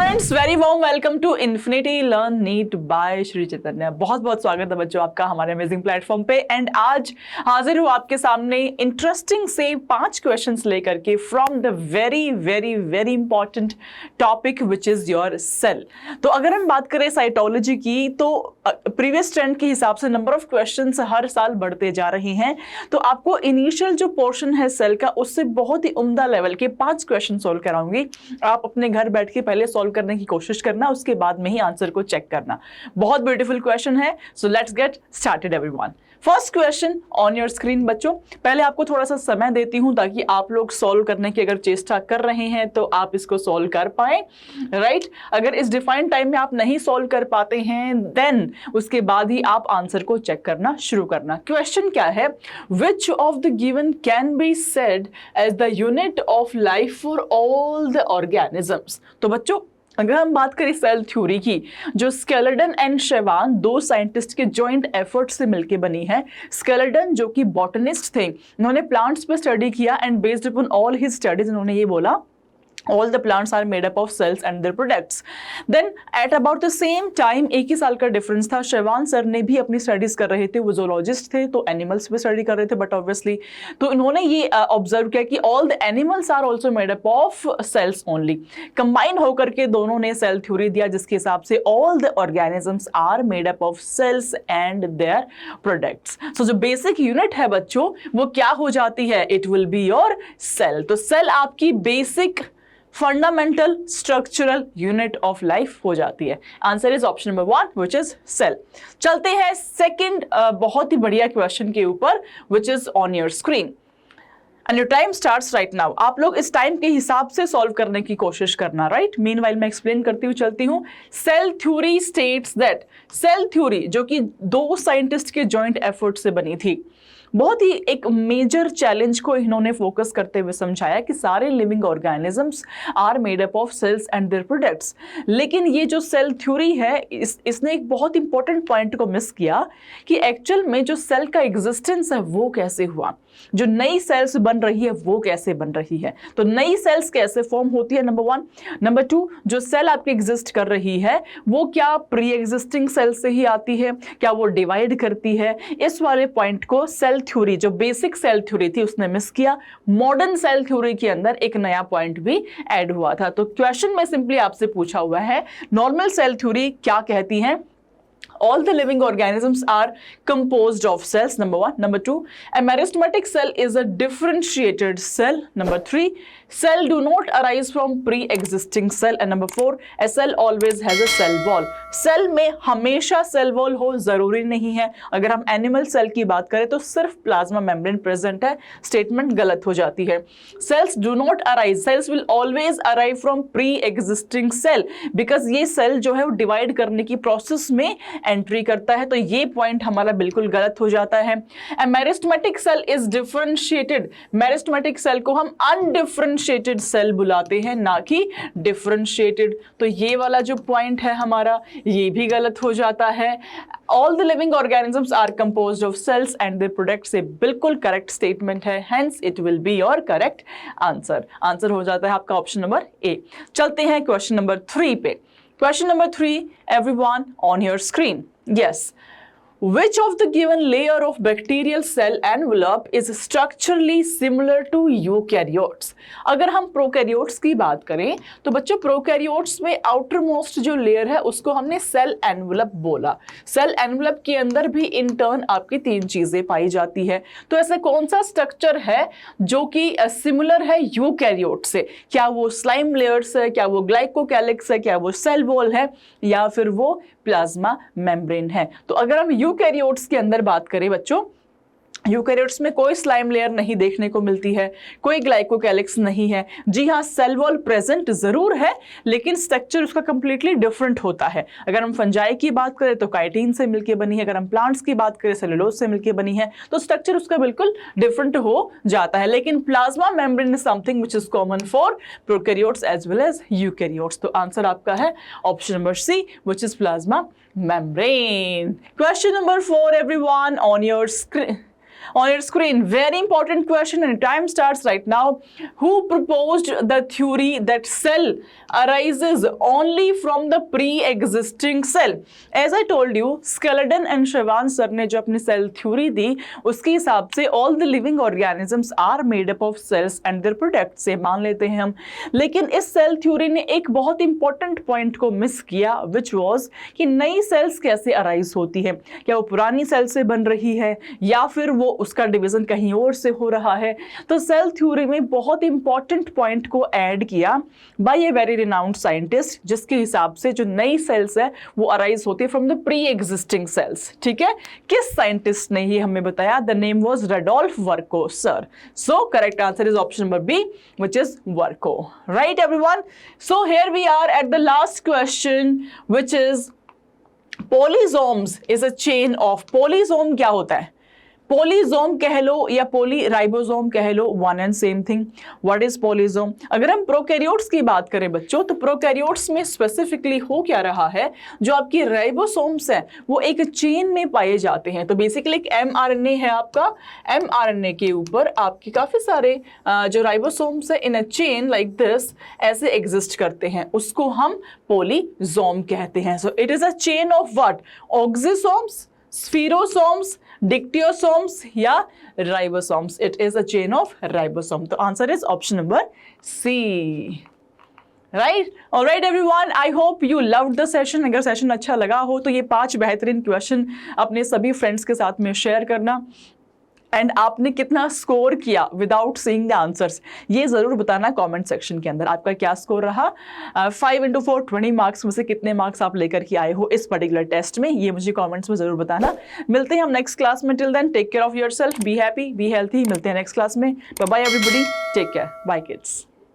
Students, very warm welcome to infinity learn NEET by Shri Chaitanya. बहुत बहुत स्वागत है बच्चों आपका हमारे अमेजिंग प्लेटफॉर्म पे। एंड आज हाजिर हूँ आपके सामने इंटरेस्टिंग से 5 क्वेश्चंस लेकर के from the very very very important topic which is your cell. तो अगर हम बात करें साइटोलॉजी की तो प्रीवियस ट्रेंड के हिसाब से नंबर ऑफ क्वेश्चंस हर साल बढ़ते जा रहे हैं। तो आपको इनिशियल जो पोर्शन है सेल का उससे बहुत ही उम्दा लेवल के 5 क्वेश्चन सोल्व कराऊंगी। आप अपने घर बैठ के पहले सॉल्व करने की कोशिश करना, उसके बाद में ही आंसर को चेक करना। बहुत ब्यूटीफुल क्वेश्चन है, so let's get started everyone. First question on your screen बच्चों। पहले आपको थोड़ा सा समय देती हूं ताकि आप लोग सॉल्व करने की अगर चेष्टा कर रहे हैं तो आप इसको सॉल्व कर पाए, राइट। अगर इस डिफाइंड टाइम में आप नहीं सॉल्व कर पाते हैं देन उसके बाद ही आप आंसर को चेक करना शुरू करना। क्वेश्चन क्या है? Which of the given can be said as the unit of life for all the organisms. तो बच्चों अगर हम बात करें सेल थ्योरी की, जो स्केलेटन एंड शेवान दो साइंटिस्ट के जॉइंट एफर्ट से मिलकर बनी है। स्केलेटन जो कि बॉटनिस्ट थे, उन्होंने प्लांट्स पे स्टडी किया and based upon all his studies उन्होंने ये बोला all the plants are made up of cells and their products. Then at about the same time, एक ही साल का डिफरेंस था, शेवान सर ने भी अपनी स्टडीज कर रहे थे, वो जोलॉजिस्ट थे तो एनिमल्स पे स्टडी कर रहे थे, बट ऑब्वियसली तो इन्होंने ये ऑब्जर्व किया कि all the animals are also made up of cells only. Combine होकर के दोनों ने सेल थ्योरी दिया जिसके हिसाब से all the organisms are made up of cells and their products. So जो बेसिक यूनिट है बच्चों वो क्या हो जाती है? It will be your cell. तो सेल आपकी basic fundamental structural unit of life हो जाती है। Answer is option number 1 which is cell. चलते हैं सेकंड बहुत ही बढ़िया क्वेश्चन के ऊपर which is on your screen and your time starts right now. आप लोग इस टाइम के हिसाब से सॉल्व करने की कोशिश करना, राइट। मीनवाइल मैं एक्सप्लेन करती हुई चलती हूँ। Cell theory states that, cell theory जो कि दो साइंटिस्ट के जॉइंट एफर्ट से बनी थी, बहुत ही एक मेजर चैलेंज को इन्होंने फोकस करते हुए समझाया कि सारे living organisms are made up of cells and their products. लेकिन ये जो सेल थ्योरी है इसने एक बहुत इंपॉर्टेंट पॉइंट को मिस किया कि एक्चुअल में जो सेल का एग्जिस्टेंस है वो कैसे हुआ, जो नई सेल्स बन रही है वो कैसे बन रही है, तो नई सेल्स कैसे फॉर्म होती है, नंबर 1। नंबर 2, जो सेल आपकी एग्जिस्ट कर रही है वो क्या प्री एग्जिस्टिंग सेल से ही आती है, क्या वो डिवाइड करती है? इस वाले पॉइंट को सेल थ्योरी जो बेसिक सेल थ्योरी थी उसने मिस किया। मॉडर्न सेल थ्योरी के अंदर एक नया पॉइंट भी ऐड हुआ था। तो क्वेश्चन में सिंपली आपसे पूछा हुआ है नॉर्मल सेल थ्योरी क्या कहती है? All the living organisms are composed of cells, number 1. Number 2, a meristematic cell is a differentiated cell. Number 3, cell do not arise from pre-existing cell. And number 4, a cell always has a cell wall. Cell में हमेशा cell wall हो जरूरी नहीं है। अगर हम animal cell की बात करें तो सिर्फ प्लाज्मा मेम्ब्रेन प्रेजेंट है, स्टेटमेंट गलत हो जाती है। Cells do not arise, cells will always arrive from pre existing cell, because ये सेल जो है वो डिवाइड करने की प्रोसेस में एंट्री करता है, तो ये पॉइंट हमारा बिल्कुल गलत हो जाता है। A meristematic cell is differentiated, meristematic cell को हम अनडिफरेंशिएटेड सेल बुलाते हैं, ना कि डिफरेंशिएटेड। तो ये वाला जो पॉइंट है हमारा ये भी गलत हो जाता है। All the living organisms are composed of cells and their products, से बिल्कुल करेक्ट स्टेटमेंट है, hence it will be your correct answer. Answer हो जाता है आपका ऑप्शन नंबर ए। चलते हैं क्वेश्चन नंबर 3 पे। Question number 3, everyone on your screen. Yes. Which of the given layer of bacterial cell envelope is structurally similar to eukaryotes? अगर हम prokaryotes की बात करें तो बच्चों प्रोकैरियोट्स में आउटर मोस्ट जो लेयर है उसको हमने सेल एनवलप बोला। सेल एनवलप के अंदर भी इन टर्न आपकी 3 चीजें पाई जाती है। तो ऐसा कौन सा स्ट्रक्चर है जो कि सिमिलर है यूकैरियोट से? क्या वो स्लाइम लेयर्स है, क्या वो ग्लाइकोकैलिक्स है, क्या वो सेल वॉल है, या फिर वो प्लाज्मा मेम्ब्रेन है? तो अगर हम यूकैरियोट्स के अंदर बात करें बच्चों, यूकैरियोट्स में कोई स्लाइम लेयर नहीं देखने को मिलती है, कोई ग्लाइकोकैलिक्स नहीं है। जी हाँ, सेल वॉल प्रेजेंट जरूर है लेकिन स्ट्रक्चर उसका कंप्लीटली डिफरेंट होता है। अगर हम फंजाई की बात करें तो काइटिन से मिलकर बनी है, अगर हम प्लांट्स की बात करें सेलुलोज से मिलकर बनी है, तो स्ट्रक्चर उसका बिल्कुल डिफरेंट हो जाता है। लेकिन plasma membrane is something which is common for prokaryotes as well as eukaryotes. तो आंसर आपका है option number C which is plasma membrane. Question number 4 everyone on your screen. on your screen. Very important question and time starts right now. Who proposed the theory that cell arises only from the pre-existing cell? As I told you, Skeleton and Shrivan sir ने जो अपनी cell theory दी, उसके हिसाब से all the living organisms are made up of cells and their products से मान लेते हैं हम. लेकिन इस cell theory ने एक बहुत important point को miss किया, which was कि नई cells कैसे arise होती है. क्या वो पुरानी सेल से बन रही है या फिर वो उसका डिवीजन कहीं और से हो रहा है. तो सेल थ्योरी में बहुत इंपॉर्टेंट पॉइंट को ऐड किया by a very renowned scientist, जिसके हिसाब से जो नई सेल्स है वो अराइज होती है from the pre existing cells. ठीक है, किस साइंटिस्ट ने ये हमें बताया? The name was Rudolf Virchow sir. So correct answer is option number B, which is Virchow. Right everyone. So here we are at the last question, which is polysomes is a chain of. Polysome क्या होता है? Polysome कह लो या polyribosome कह लो, one and same thing. What is polysome? अगर हम प्रोकैरियोट्स की बात करें बच्चों, तो प्रोकैरियोट्स में स्पेसिफिकली हो क्या रहा है, जो आपकी राइबोसोम्स है वो एक चेन में पाए जाते हैं. तो बेसिकली एक mRNA है आपका, mRNA के ऊपर आपके काफी सारे जो राइबोसोम्स है in a chain like this ऐसे एग्जिस्ट करते हैं, उसको हम पोलिसोम कहते हैं. So it is a chain of what? Oxysomes, spherosomes, dictyosomes या ribosomes. It is a chain of ribosome. तो answer is option number C. Right. Alright everyone, I hope you loved the session. अगर session अच्छा लगा हो तो ये 5 बेहतरीन question अपने सभी फ्रेंड्स के साथ में शेयर करना. एंड आपने कितना स्कोर किया विदाउट सीइंग द आंसर्स, ये जरूर बताना कमेंट सेक्शन के अंदर. आपका क्या स्कोर रहा? 5 into 4 20 मार्क्स में से कितने मार्क्स आप लेकर के आए हो इस पर्टिकुलर टेस्ट में, ये मुझे कमेंट्स में जरूर बताना. मिलते हैं हम नेक्स्ट क्लास में. Till then take care of yourself, be happy, be healthy. मिलते हैं नेक्स्ट क्लास में. Bye bye everybody, take care, bye kids.